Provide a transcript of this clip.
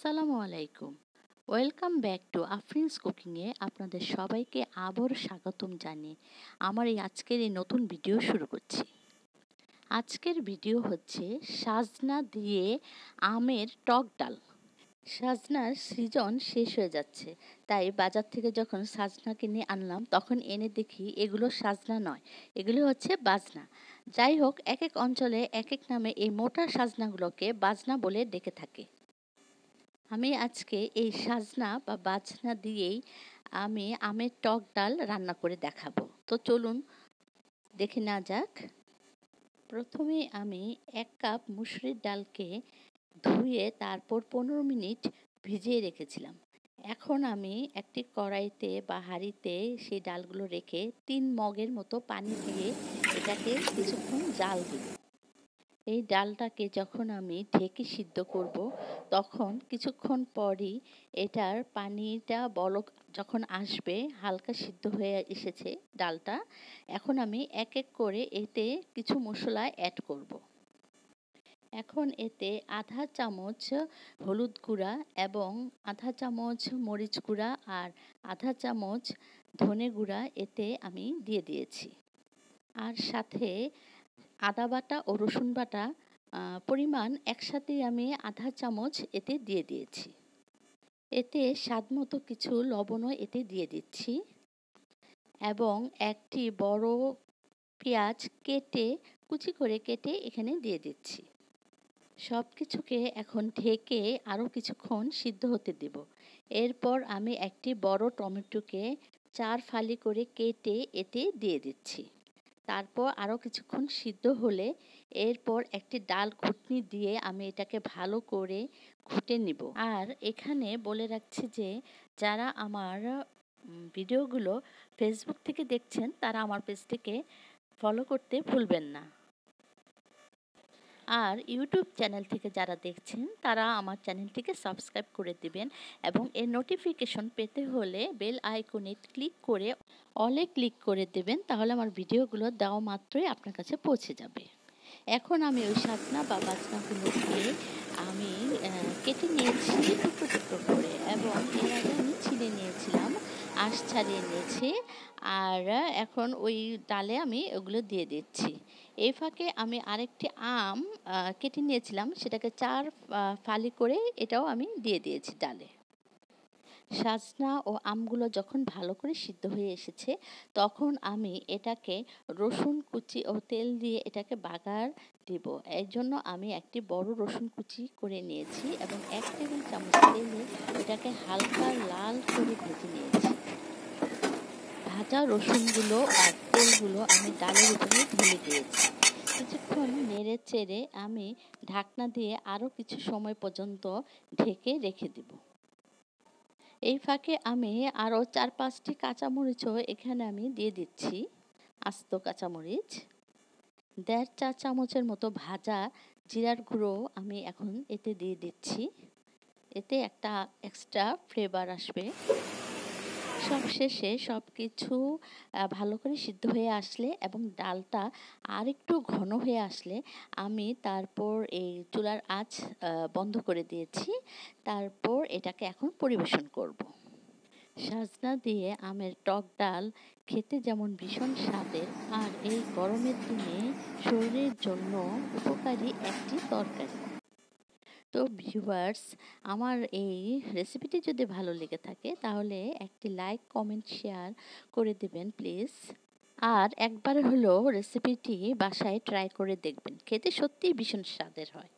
আসসালামু আলাইকুম। Welcome back to Afrins কুকিংয়ে আপনাদের সবাইকে আবারও স্বাগতম জানিয়ে আমার আজকের এই নতুন ভিডিও শুরু করছি। আজকের ভিডিও হচ্ছে সাজনা দিয়ে আমের টক ডাল। সাজনার সিজন শেষ হয়ে যাচ্ছে, তাই বাজার থেকে যখন সাজনা কিনে আনলাম তখন এনে দেখি এগুলো সাজনা নয়, এগুলো হচ্ছে বাজনা। যাই হোক, এক এক অঞ্চলে এক এক নামে এই মোটা সাজনাগুলোকে বাজনা বলে ডেকে থাকে। আমি আজকে এই সাজনা বা বাজনা দিয়েই আমি আমের টক ডাল রান্না করে দেখাবো। তো চলুন দেখে নেওয়া যাক। প্রথমে আমি 1 কাপ মুসুরির ডালকে ধুয়ে তারপর 15 মিনিট ভিজিয়ে রেখেছিলাম। এখন আমি একটি কড়াইতে বা হাঁড়িতে সেই ডালগুলো রেখে 3 মগের মতো পানি দিয়ে এটাকে কিছুক্ষণ জাল দিব। এই ডালটাকে যখন আমি ঢেকে সিদ্ধ করব, তখন কিছুক্ষণ পরই এটার পানিটা বলক যখন আসবে, হালকা সিদ্ধ হয়ে এসেছে ডালটা, এখন আমি এক এক করে এতে কিছু মশলা অ্যাড করব। এখন এতে আধা চামচ হলুদ গুঁড়া এবং আধা চামচ মরিচ গুঁড়া আর আধা চামচ ধনে গুঁড়া এতে আমি দিয়ে দিয়েছি। আর সাথে আদা বাটা ও রসুন বাটা পরিমাণ একসাথেই আমি আধা চামচ এতে দিয়ে দিয়েছি। এতে স্বাদমতো কিছু লবণও এতে দিয়ে দিচ্ছি এবং একটি বড় পেঁয়াজ কুচি করে কেটে এখানে দিয়ে দিচ্ছি। সব কিছুকে এখন ঢেকে আরও কিছুক্ষণ সিদ্ধ হতে দেব। এরপর আমি একটি বড় টমেটোকে 4 ফালি করে কেটে এতে দিয়ে দিচ্ছি। তারপর আরও কিছুক্ষণ সিদ্ধ হলে এরপর একটি ডাল ঘুটনি দিয়ে আমি এটাকে ভালো করে ঘুটে নিব। আর এখানে বলে রাখছি যে যারা আমার ভিডিওগুলো ফেসবুক থেকে দেখছেন তারা আমার পেজটিকে ফলো করতে ভুলবেন না। আর ইউটিউব চ্যানেল থেকে যারা দেখছেন তারা আমার চ্যানেলটিকে সাবস্ক্রাইব করে দিবেন এবং এর নোটিফিকেশন পেতে হলে বেল আইকনে ক্লিক করে অলে ক্লিক করে দেবেন, তাহলে আমার ভিডিওগুলো দেওয়া মাত্রই আপনার কাছে পৌঁছে যাবে। এখন আমি ওই সাজনা বা বাজনাগুলোকে আমি কেটে নিয়েছি টুকরো টুকরো করে, এবং এর আগে আমি ছিলে নিয়েছিলাম, আঁশ ছাড়িয়ে নিয়েছি। আর এখন ওই ডালে আমি ওগুলো দিয়ে দিচ্ছি। এই ফাঁকে আমি আরেকটি আম কেটে নিয়েছিলাম, সেটাকে 4 ফালি করে এটাও আমি দিয়ে দিয়েছি ডালে। সাজনা ও আমগুলো যখন ভালো করে সিদ্ধ হয়ে এসেছে, তখন আমি এটাকে রসুন কুচি ও তেল দিয়ে এটাকে বাগার দিব। এর জন্য আমি একটি বড় রসুন কুচি করে নিয়েছি এবং 1 টেবিল চামচ তেলে এটাকে হালকা লাল করে ভেজে নিয়েছি। ভাজা রসুনগুলো আর তেলগুলো আমি ডালের উপরে ঢেলে দিয়েছি। কিছুক্ষণ নেড়ে চেড়ে আমি ঢাকনা দিয়ে আরও কিছু সময় পর্যন্ত ঢেকে রেখে দেব। এই ফাঁকে আমি আরও 4-5টি কাঁচামরিচও এখানে আমি দিয়ে দিচ্ছি, আস্ত কাঁচামরিচ। 1.5 চা চামচের মতো ভাজা জিরার গুঁড়ো আমি এখন এতে দিয়ে দিচ্ছি, এতে একটা এক্সট্রা ফ্লেভার আসবে। সবশেষে সব কিছু ভালো করে সিদ্ধ হয়ে আসলে এবং ডালটা আর একটু ঘন হয়ে আসলে আমি তারপর এই চুলার আঁচ বন্ধ করে দিয়েছি। তারপর এটাকে এখন পরিবেশন করব। সাজনা দিয়ে আমের টক ডাল খেতে যেমন ভীষণ স্বাদের, আর এই গরমের দিনে শরীরের জন্য উপকারী একটি তরকারি। তো ভিউয়ার্স, আমার এই রেসিপিটি যদি ভালো লেগে থাকে তাহলে একটি লাইক, কমেন্ট, শেয়ার করে দেবেন প্লিজ। আর একবার হলো রেসিপিটি বাসায় ট্রাই করে দেখবেন, খেতে সত্যিই ভীষণ স্বাদের হয়।